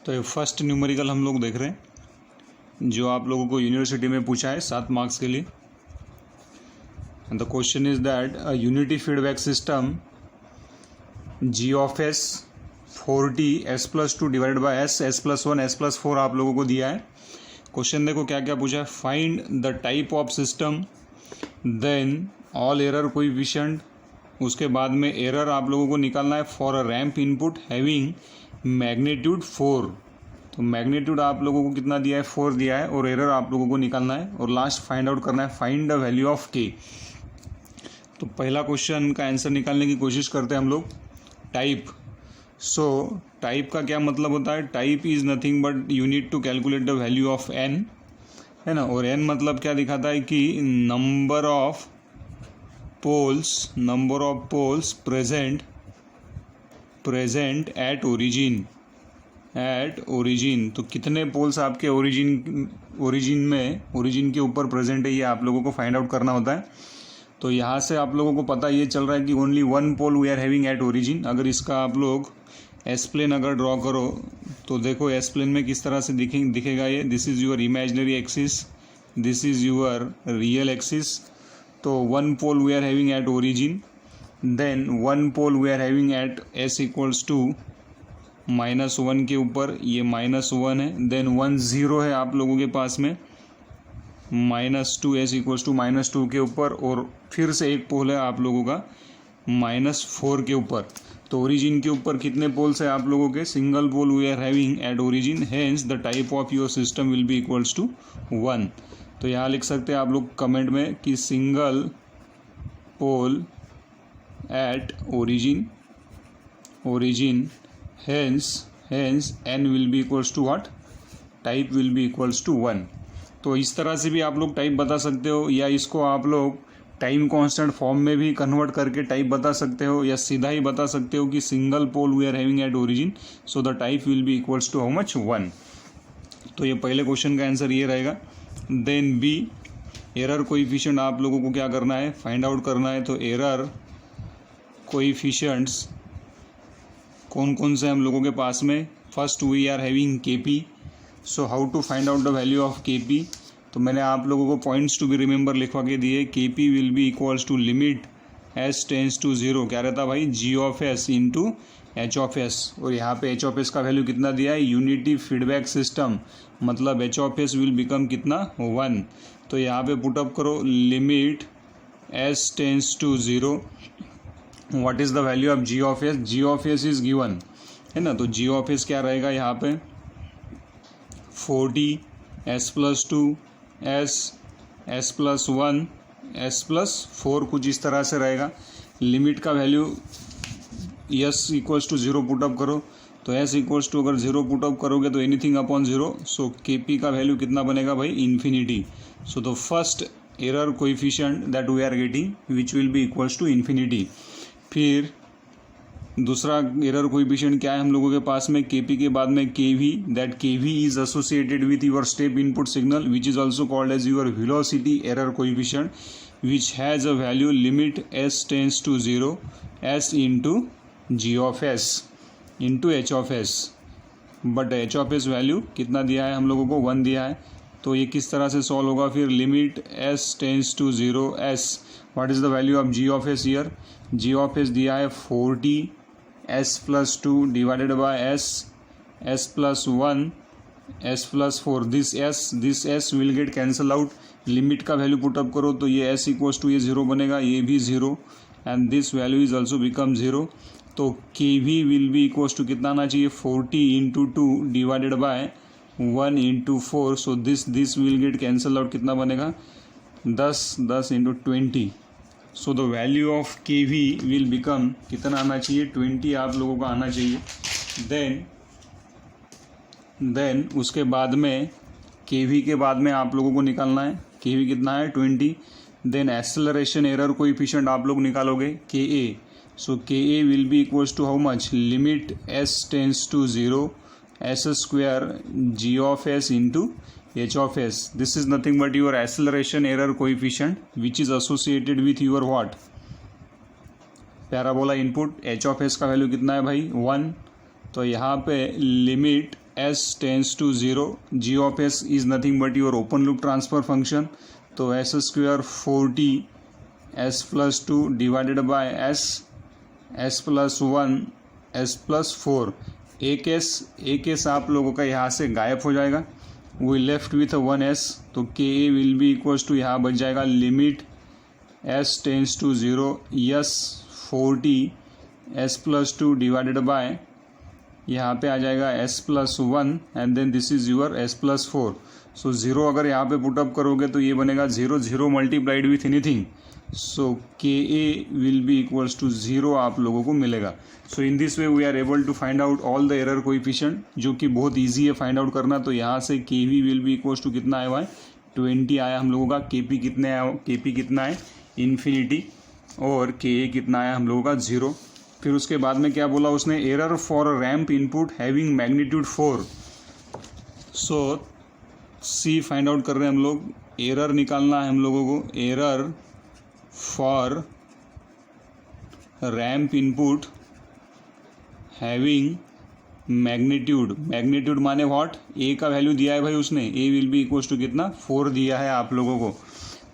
तो ये first numerical हम लोग देख रहे हैं जो आप लोगों को यूनिवर्सिटी में पूछा है 7 मार्क्स के लिए। And the question is that a unity feedback system G of S 4t s+2 divided by S s+1 s+4 आप लोगों को दिया है। क्वेश्चन देखो क्या क्या पूछा है। Find the type of system, then all error coefficient, उसके बाद में एरर आप लोगों को निकालना है for a ramp input having magnitude 4। तो मैग्नीट्यूड आप लोगों को कितना दिया है, 4 दिया है, और एरर आप लोगों को निकालना है, और लास्ट फाइंड आउट करना है फाइंड द वैल्यू ऑफ के। तो पहला क्वेश्चन का आंसर निकालने की कोशिश करते हैं हम लोग। टाइप, सो टाइप का क्या मतलब होता है। Type is nothing but you need to calculate the value of N, है ना। और एन मतलब क्या दिखाता है कि number of poles present at origin. तो कितने पोल्स आपके ओरिजिन के ऊपर प्रेजेंट है, ये आप लोगों को फाइंड आउट करना होता है। तो यहाँ से आप लोगों को पता ये चल रहा है कि only 1 pole we are having at origin. अगर इसका आप लोग एस प्लेन अगर ड्रॉ करो तो देखो एस प्लेन में किस तरह से दिखेगा ये। This is your imaginary axis, this is your real axis. तो 1 pole we are having at origin, then 1 pole we are having at s equals to -1 के ऊपर, ये -1 है। देन 1 0 है आप लोगों के पास में, -2 एस इक्वल्स टू -2 के ऊपर, और फिर से एक पोल है आप लोगों का -4 के ऊपर। तो ओरिजिन के ऊपर कितने पोल्स है आप लोगों के, single pole we are having at origin, hence the type of your system will be equals to 1। तो यहाँ लिख सकते हैं आप लोग कमेंट में कि single pole at origin hence n will be equals to what, type will be equals to 1। तो इस तरह से भी आप लोग टाइप बता सकते हो, या इसको आप लोग टाइम कांस्टेंट फॉर्म में भी कन्वर्ट करके टाइप बता सकते हो, या सीधा ही बता सकते हो कि single pole we are having at origin, so the type will be equals to how much, 1। तो ये पहले क्वेश्चन का आंसर ये रहेगा। देन बी, एरर कोएफिशिएंट आप लोगों को क्या करना है, फाइंड आउट करना है। तो एरर कोएफिशिएंट्स कौन कौन से हम लोगों के पास में, first we are having K P. So how to find out the value of K P. तो मैंने आप लोगों को पॉइंट्स टू बी रिमेंबर लिखवा के दिए। K P will be equals to limit S tends to 0, क्या रहता भाई, G of s into H of s. और यहाँ पे एच ऑफ एस का वैल्यू कितना दिया है, यूनिटी फीडबैक सिस्टम, मतलब H of s will become कितना, 1। तो यहाँ पे पुटअप करो limit S tends to 0, what is the value of G of s. G of s is given, है ना। तो जी ऑफ एस क्या रहेगा यहाँ पे, 40 s+2 s+1 s+4, कुछ इस तरह से रहेगा। लिमिट का value s equals to 0 put up करो। तो s इक्वल्स टू अगर 0 पुटअप करोगे तो एनीथिंग अपॉन 0, सो के पी का वैल्यू कितना बनेगा भाई, infinity. So the first error coefficient that we are getting which will be equals to infinity. फिर दूसरा एरर कोएफिशिएंट क्या है हम लोगों के पास में, केपी के बाद में K V, that K V is associated with your step input signal which is also called as your velocity error coefficient which has a value limit S tends to 0 s into G of s into H of s. But H of s value कितना दिया है हम लोगों को, 1 दिया है। तो ये किस तरह से सॉल्व होगा फिर, limit S tends to 0 S, what is the value of G of S here. G of S दिया है 40 s+2 divided by s+1 s+4। This s will get cancel out. Limit का वैल्यू पुटअप करो तो ये s equals to ये 0 बनेगा, ये भी 0, and this value is also become 0। तो K V will be equals to कितना आना चाहिए, 40 into 2 divided by 1 into 4। So this will get cancel out, कितना बनेगा, 10 into 20। So the value of K V will become कितना आना चाहिए, 20 आप लोगों का आना चाहिए। देन उसके बाद में के वी के बाद में आप लोगों को निकालना है, के वी कितना है, 20। देन एक्सेलरेशन एरर कोएफिशिएंट आप लोग निकालोगे, के A. So K A will be equals to how much, limit S tends to 0 s² g of s into h of s. This is nothing but your acceleration error coefficient which is associated with your what, parabola input. h of s का value कितना है भाई, 1। तो यहाँ पे limit s tends to 0, g of s is nothing but your open loop transfer function, तो s square 40 s plus 2 divided by s plus 1 s plus 4। एक S आप लोगों का यहाँ से गायब हो जाएगा, वी लेफ्ट विथ 1s, तो K A will be equals to यहाँ बच जाएगा limit s tends to 0 S 40 s plus 2 divided by यहाँ पे आ जाएगा s plus 1 and then this is your s plus 4। So 0 अगर यहाँ पे पुटअप करोगे तो ये बनेगा 0 multiplied with anything, so K A will be equals to 0 आप लोगों को मिलेगा। So in this way we are able to find out all the error coefficient, जो कि बहुत ईजी है फाइंड आउट करना। तो यहाँ से K V will be equals to कितना आया हुआ है 20 आया हम लोगों का, के पी कितना है इन्फिनिटी, और के ए कितना आया हम लोगों का 0। फिर उसके बाद में क्या बोला उसने, error for ramp input having magnitude 4। So see find out कर रहे हैं हम लोग, एरर निकालना है हम लोगों को, error for ramp input having magnitude माने व्हाट, ए का वैल्यू दिया है भाई उसने, ए विल बी इक्वल्स टू कितना 4 दिया है आप लोगों को।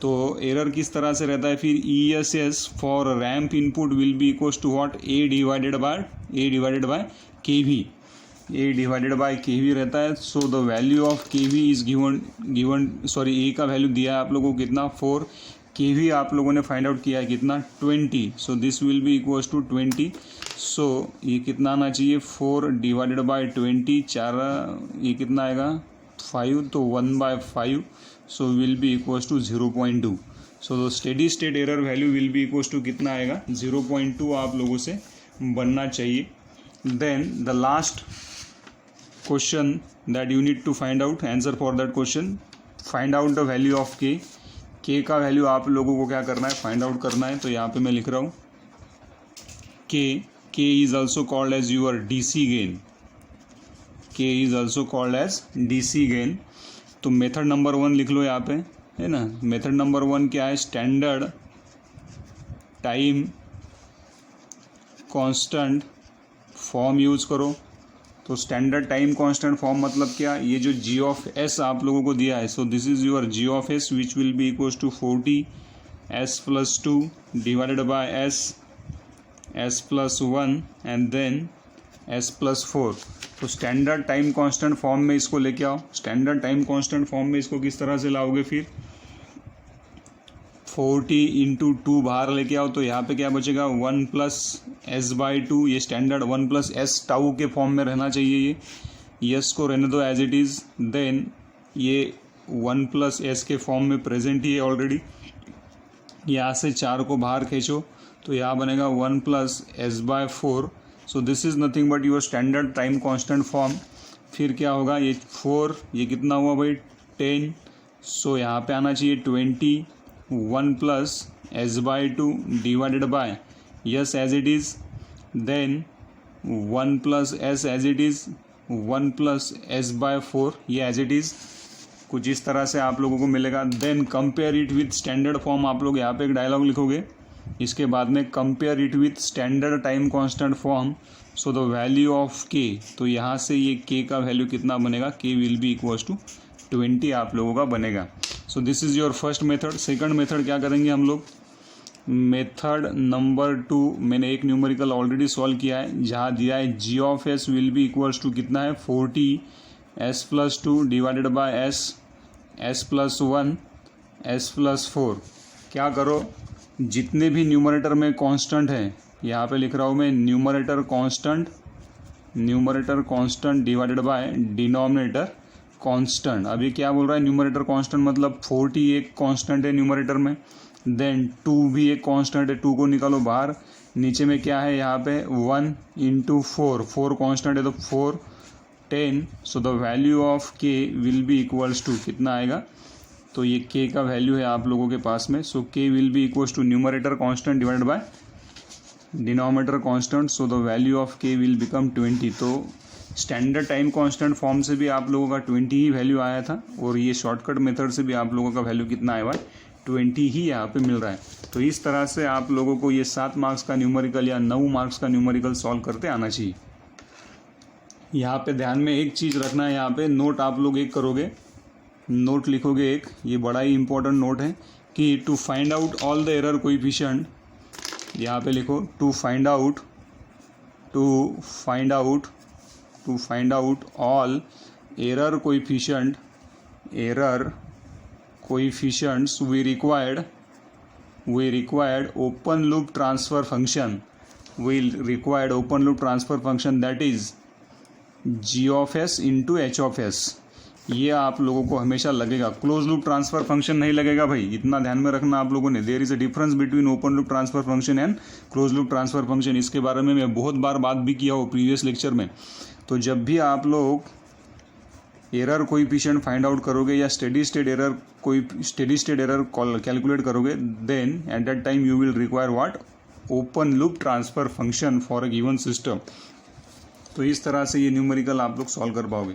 तो एरर किस तरह से रहता है फिर, E S S for ramp input will be equals to what, A divided by K V, A divided by K V रहता है। So the value of K V is given sorry A का value दिया है आप लोगों को कितना 4, के वी आप लोगों ने फाइंड आउट किया है कितना 20, so this will be equals to 20। सो ये कितना आना चाहिए 4 डिवाइडेड बाय 20, 4 ये कितना आएगा 5, तो 1/5, so will be equals to 0.2। So the steady state error value will be equals to कितना आएगा 0.2 आप लोगों से बनना चाहिए। Then the last question that you need to find out answer for that question, find out the value of K का value आप लोगों को क्या करना है फाइंड आउट करना है। तो यहाँ पे मैं लिख रहा हूँ K is also called as your DC gain, K is also called as DC gain. तो मेथड नंबर 1 लिख लो यहाँ पे, है ना। मेथड नंबर 1 क्या है, standard time constant form use करो। तो स्टैंडर्ड टाइम कांस्टेंट फॉर्म मतलब क्या, ये जो जी ऑफ एस आप लोगों को दिया है, so this is your G of S which will be equals to 40 S plus 2 divided by S plus 1 and then S plus 4। तो स्टैंडर्ड टाइम कांस्टेंट फॉर्म में इसको लेके आओ। स्टैंडर्ड टाइम कांस्टेंट फॉर्म में इसको किस तरह से लाओगे फिर, 40 इंटू 2 बाहर लेके आओ, तो यहाँ पे क्या बचेगा 1 प्लस एस बाई 2, ये स्टैंडर्ड 1 प्लस एस टाउ के फॉर्म में रहना चाहिए, ये एस को रहने दो एज इट इज़। देन ये 1 प्लस एस के फॉर्म में प्रेजेंट ही है ऑलरेडी, यहाँ से 4 को बाहर खींचो तो यहाँ बनेगा 1 plus S by 4। So this is nothing but your standard time constant form. फिर क्या होगा, ये 4 ये कितना हुआ भाई 10, सो यहाँ पे आना चाहिए 20, 1 plus S by 2 divided by S as it is, then 1 plus S as it is, 1 plus S by 4 ये एज इट इज़, कुछ इस तरह से आप लोगों को मिलेगा। Then compare it with standard form, आप लोग यहाँ पे एक डायलॉग लिखोगे, इसके बाद में compare it with standard time constant form, so the value of के, तो यहाँ से ये के का वैल्यू कितना बनेगा, के विल बी इक्वल्स टू 20 आप लोगों का बनेगा। सो this is your first method. Second method क्या करेंगे हम लोग, मेथड नंबर 2 मैंने एक न्यूमेरिकल ऑलरेडी सॉल्व किया है, जहाँ दिया है G of s will be equals to कितना है 40 S plus 2 divided by S plus 1 s plus 4। क्या करो, जितने भी न्यूमरेटर में कांस्टेंट है, यहाँ पे लिख रहा हूँ मैं numerator constant divided by denominator constant. अभी क्या बोल रहा है, न्यूमरेटर कांस्टेंट मतलब 40 एक कांस्टेंट है न्यूमरेटर में, देन 2 भी एक कांस्टेंट है, 2 को निकालो बाहर, नीचे में क्या है यहाँ पे 1 इंटू 4 कांस्टेंट है तो 4 10, सो the value of K will be equals to कितना आएगा, तो ये के का वैल्यू है आप लोगों के पास में, so K will be equals to numerator constant divided by denominator constant, so the value of K will become 20। तो स्टैंडर्ड टाइम कांस्टेंट फॉर्म से भी आप लोगों का 20 ही वैल्यू आया था, और ये शॉर्टकट मेथड से भी आप लोगों का वैल्यू कितना आया हुआ है 20 ही यहाँ पे मिल रहा है। तो इस तरह से आप लोगों को ये 7 मार्क्स का न्यूमेरिकल या 9 मार्क्स का न्यूमेरिकल सॉल्व करते आना चाहिए। यहाँ पे ध्यान में एक चीज़ रखना है, यहाँ पे नोट आप लोग एक करोगे, नोट लिखोगे एक, ये बड़ा ही इंपॉर्टेंट नोट है कि to find out all the error coefficient, यहाँ पे लिखो to find out all error coefficients we required open loop transfer function, that is g of s into h of s। ये आप लोगों को हमेशा लगेगा, क्लोज लूप ट्रांसफर फंक्शन नहीं लगेगा भाई, इतना ध्यान में रखना आप लोगों ने। There is a difference between open loop transfer function and close loop transfer function. इसके बारे में मैं बहुत बार बात भी किया हूँ प्रीवियस लेक्चर में। तो जब भी आप लोग एरर कोएफिशिएंट फाइंड आउट करोगे या स्टेडी स्टेट एरर कैलकुलेट करोगे, then at that time you will require what, open loop transfer function for a given system. तो इस तरह से ये न्यूमेरिकल आप लोग सॉल्व कर पाओगे।